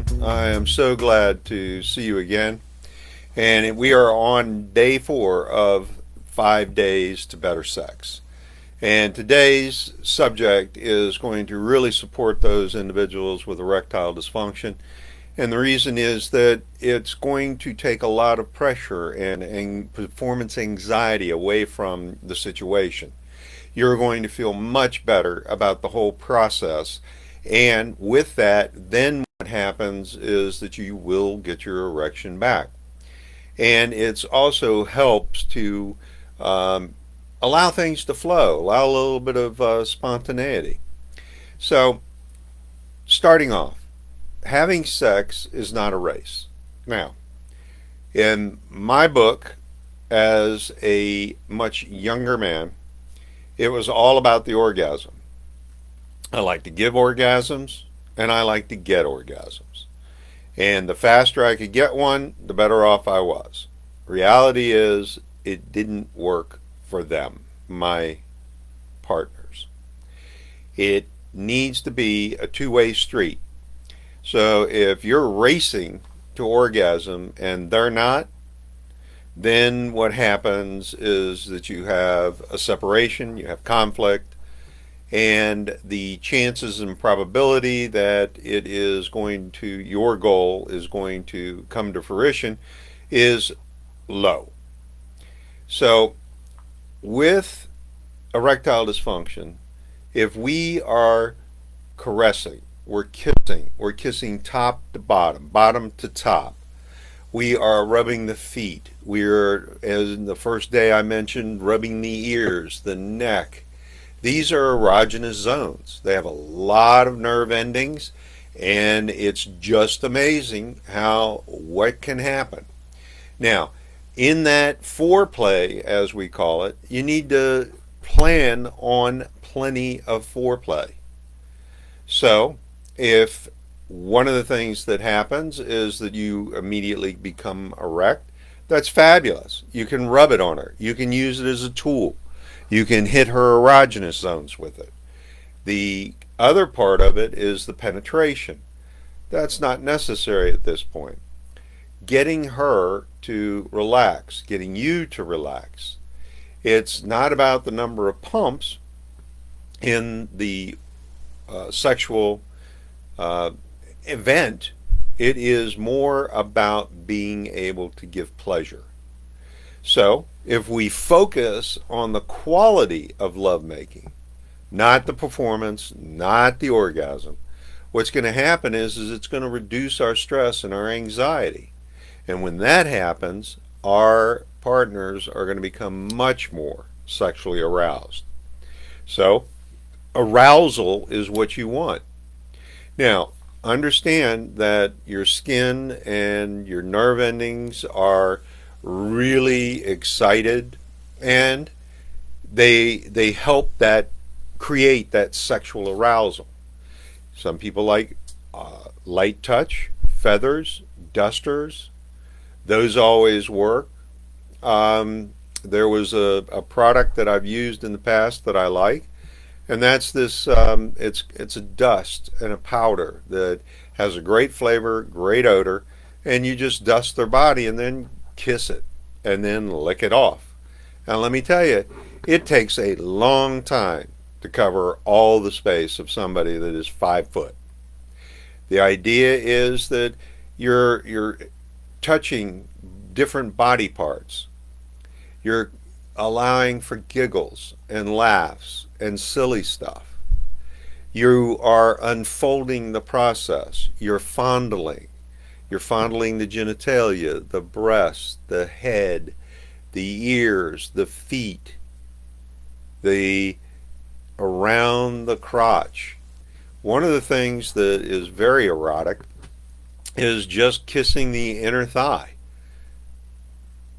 everyone. I am so glad to see you again. And we are on day 4 of 5 days to better sex. And today's subject is going to really support those individuals with erectile dysfunction. And the reason is that it's going to take a lot of pressure and performance anxiety away from the situation. You're going to feel much better about the whole process. And with that, then what happens is that you will get your erection back. And it also helps to allow things to flow, allow a little bit of spontaneity. So, starting off, having sex is not a race. Now, in my book, as a much younger man, it was all about the orgasm. I like to give orgasms and I like to get orgasms. And the faster I could get one, the better off I was. Reality is, it didn't work for them, my partners. It needs to be a two-way street. So if you're racing to orgasm and they're not, then what happens is that you have a separation, you have conflict, and the chances and probability that it is going to, your goal is going to come to fruition is low. So with erectile dysfunction, if we are caressing, we're kissing top to bottom, bottom to top. We are rubbing the feet. We're, as in the first day I mentioned, rubbing the ears, the neck. These are erogenous zones. They have a lot of nerve endings, and it's just amazing what can happen. Now, in that foreplay, as we call it, you need to plan on plenty of foreplay. So, if one of the things that happens is that you immediately become erect, that's fabulous. You can rub it on her. You can use it as a tool. You can hit her erogenous zones with it. The other part of it is the penetration. That's not necessary at this point. Getting her to relax, getting you to relax. It's not about the number of pumps in the sexual event. It is more about being able to give pleasure. So, if we focus on the quality of lovemaking, not the performance, not the orgasm, what's going to happen is it's going to reduce our stress and our anxiety. And when that happens, our partners are going to become much more sexually aroused. So, arousal is what you want. Now, understand that your skin and your nerve endings are really excited, and they help that create that sexual arousal. Some people like light touch, feathers, dusters. Those always work. There was a product that I've used in the past that I like, and that's this. It's a dust and a powder that has a great flavor, great odor, and you just dust their body and then kiss it and then lick it off. And let me tell you, it takes a long time to cover all the space of somebody that is 5 foot. The idea is that you're touching different body parts. You're allowing for giggles and laughs and silly stuff. You are unfolding the process. You're fondling. You're fondling the genitalia, the breast, the head, the ears, the feet, the around the crotch. One of the things that is very erotic is just kissing the inner thigh.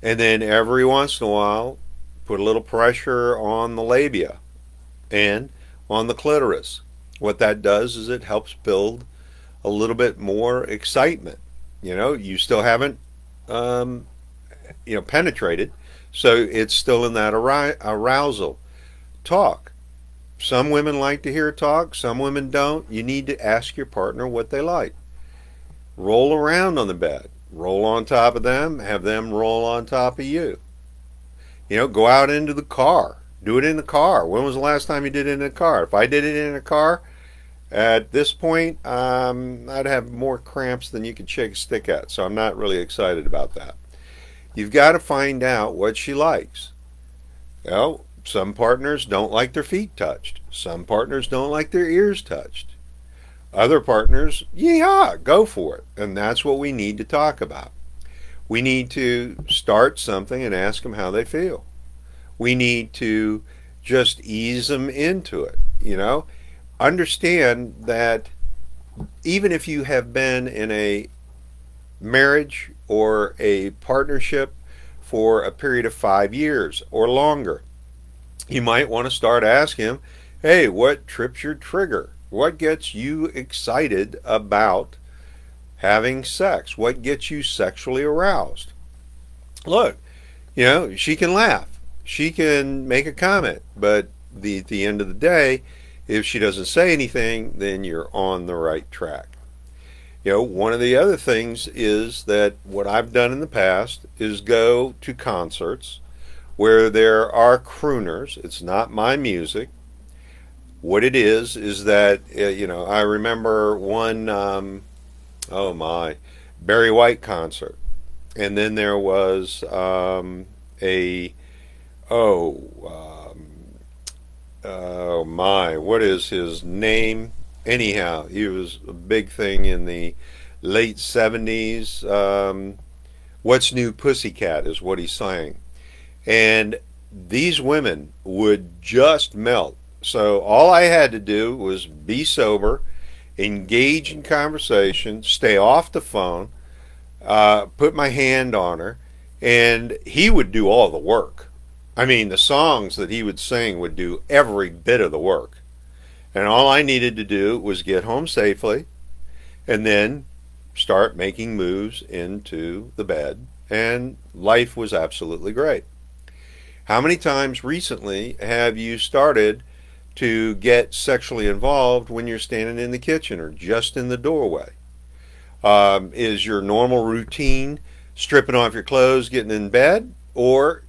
And then every once in a while, put a little pressure on the labia and on the clitoris. What that does is it helps build a little bit more excitement. You still haven't, penetrated, so it's still in that arousal. Talk. Some women like to hear talk, some women don't. You need to ask your partner what they like. Roll around on the bed. Roll on top of them. Have them roll on top of you. Go out into the car. Do it in the car. When was the last time you did it in a car? If I did it in a car, at this point, I'd have more cramps than you could shake a stick at. So I'm not really excited about that. You've got to find out what she likes. Some partners don't like their feet touched. Some partners don't like their ears touched. Other partners, yeah, go for it. And that's what we need to talk about. We need to start something and ask them how they feel. We need to just ease them into it. Understand that even if you have been in a marriage or a partnership for a period of 5 years or longer, you might want to start asking him, hey, what trips your trigger? What gets you excited about having sex? What gets you sexually aroused? Look, she can laugh. She can make a comment. But at the end of the day, if she doesn't say anything, then you're on the right track. One of the other things is that what I've done in the past is go to concerts where there are crooners. It's not my music. What it is that, I remember one, Barry White concert. And then there was what is his name? Anyhow, he was a big thing in the late 70s. What's New Pussycat is what he sang. And these women would just melt. So all I had to do was be sober, engage in conversation, stay off the phone, put my hand on her, and he would do all the work. I mean, the songs that he would sing would do every bit of the work. And all I needed to do was get home safely and then start making moves into the bed, and life was absolutely great. How many times recently have you started to get sexually involved when you're standing in the kitchen or just in the doorway? Is your normal routine stripping off your clothes, getting in bed? Or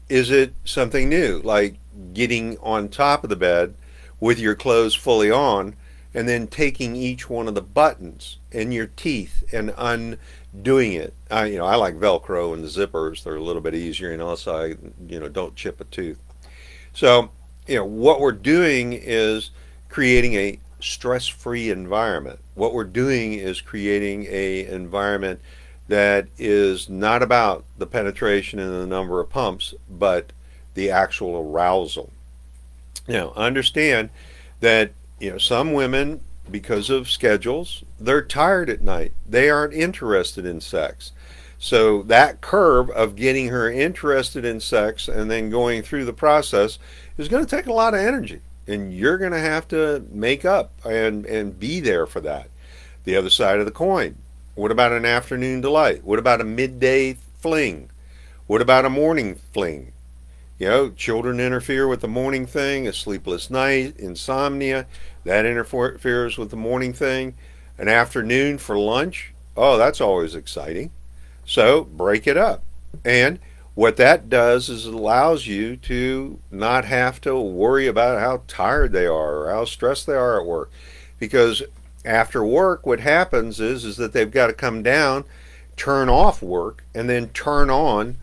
is it something new, like getting on top of the bed with your clothes fully on and then taking each one of the buttons in your teeth and undoing it? I like Velcro and the zippers. They're a little bit easier, so I don't chip a tooth. So what we're doing is creating a stress-free environment. What we're doing is creating a environment that is not about the penetration and the number of pumps, but the actual arousal. Understand that some women, because of schedules, they're tired at night. They aren't interested in sex. So that curve of getting her interested in sex and then going through the process is going to take a lot of energy. And you're going to have to make up and be there for that. The other side of the coin. What about an afternoon delight? What about a midday fling? What about a morning fling? Children interfere with the morning thing, a sleepless night, insomnia, that interferes with the morning thing. An afternoon for lunch, oh, that's always exciting. So break it up. And what that does is it allows you to not have to worry about how tired they are or how stressed they are at work. Because after work, what happens is that they've got to come down, turn off work, and then turn on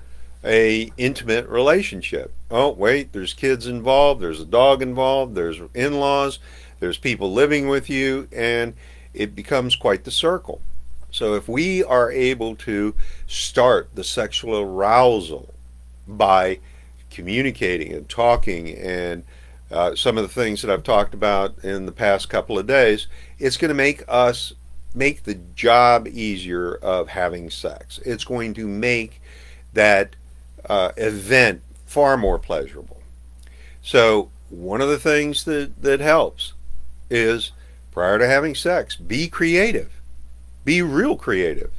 a intimate relationship. Oh, wait, there's kids involved, there's a dog involved, there's in-laws, there's people living with you, and it becomes quite the circle. So if we are able to start the sexual arousal by communicating and talking and some of the things that I've talked about in the past couple of days, it's going to make the job easier of having sex. It's going to make that event far more pleasurable. So one of the things that helps is, prior to having sex, be creative. Be real creative.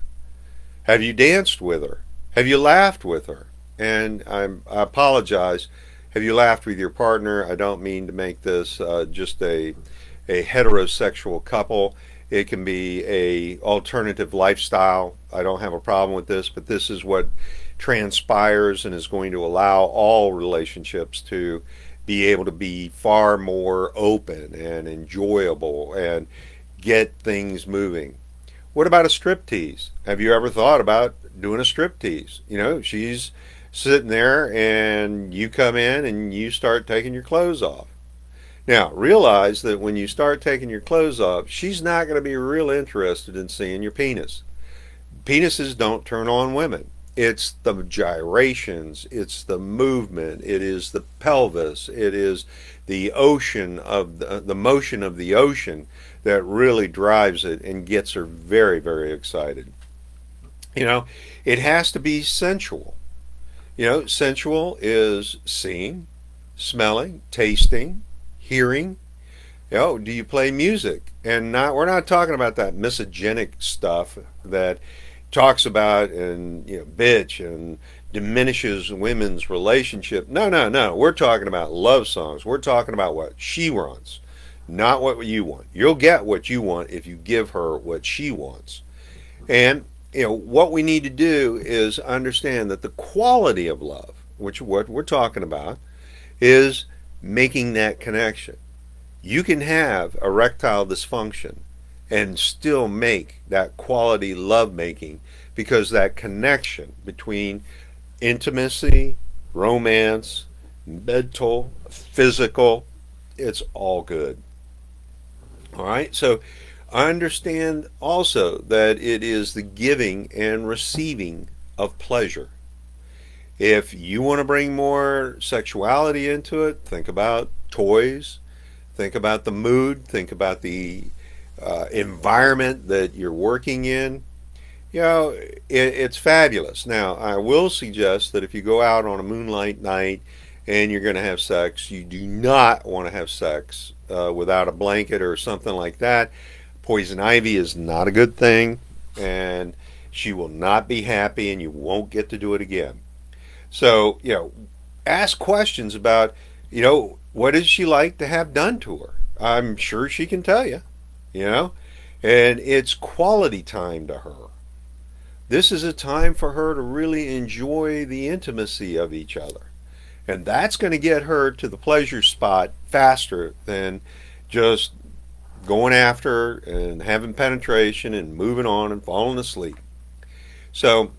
Have you danced with her? Have you laughed with her? And I apologize. Have you laughed with your partner? I don't mean to make this just a heterosexual couple. It can be a alternative lifestyle. I don't have a problem with this, but this is what transpires and is going to allow all relationships to be able to be far more open and enjoyable and get things moving. What about a strip tease? Have you ever thought about doing a strip tease? She's sitting there and you come in and you start taking your clothes off. Now, realize that when you start taking your clothes off, she's not going to be real interested in seeing your penis. Penises don't turn on women. It's the gyrations, it's the movement, it is the pelvis, it is the ocean of the motion of the ocean that really drives it and gets her very, very excited. It has to be sensual. Sensual is seeing, smelling, tasting, hearing. Do you play music? And we're not talking about that misogynic stuff that talks about and bitch and diminishes women's relationship. No, no, no. We're talking about love songs. We're talking about what she wants, not what you want. You'll get what you want if you give her what she wants. And what we need to do is understand that the quality of love, which what we're talking about, is making that connection. You can have erectile dysfunction and still make that quality love making because that connection between intimacy, romance, mental, physical, it's all good. All right, so understand also that it is the giving and receiving of pleasure. If you want to bring more sexuality into it, think about toys, think about the mood, think about the environment that you're working in. It's fabulous. Now, I will suggest that if you go out on a moonlight night and you're going to have sex, you do not want to have sex without a blanket or something like that. Poison ivy is not a good thing, and she will not be happy, and you won't get to do it again. So, ask questions about, what does she like to have done to her? I'm sure she can tell you, and it's quality time to her. This is a time for her to really enjoy the intimacy of each other. And that's going to get her to the pleasure spot faster than just going after and having penetration and moving on and falling asleep. So,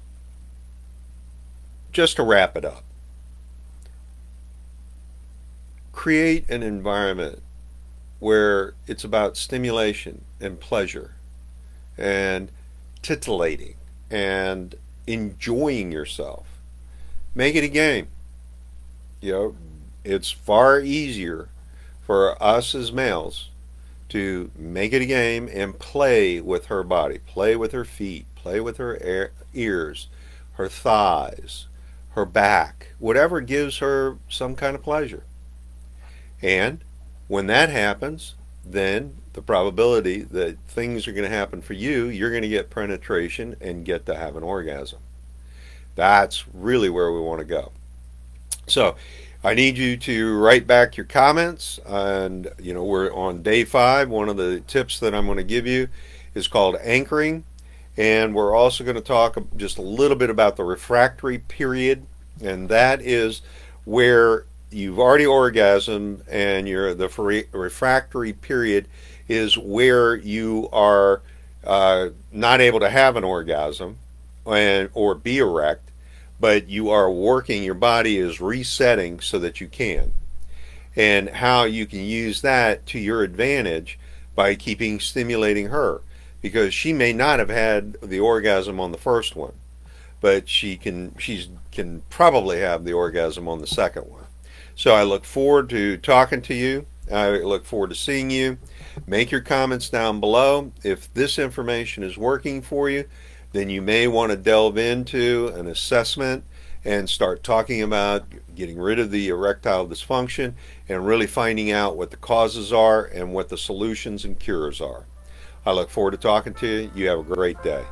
just to wrap it up, create an environment where it's about stimulation and pleasure and titillating and enjoying yourself. Make it a game. It's far easier for us as males to make it a game and play with her body, play with her feet, play with her ears, her thighs, her back, whatever gives her some kind of pleasure. And when that happens, then the probability that things are going to happen for you, you're going to get penetration and get to have an orgasm. That's really where we want to go. So I need you to write back your comments. And, we're on day 5. One of the tips that I'm going to give you is called anchoring. And we're also going to talk just a little bit about the refractory period. And that is where you've already orgasmed and the refractory period is where you are not able to have an orgasm or be erect, but you are working, your body is resetting so that you can. And how you can use that to your advantage by stimulating her, because she may not have had the orgasm on the first one, but she can probably have the orgasm on the second one. So I look forward to talking to you. I look forward to seeing you. Make your comments down below. If this information is working for you, then you may want to delve into an assessment and start talking about getting rid of the erectile dysfunction and really finding out what the causes are and what the solutions and cures are. I look forward to talking to you. You have a great day.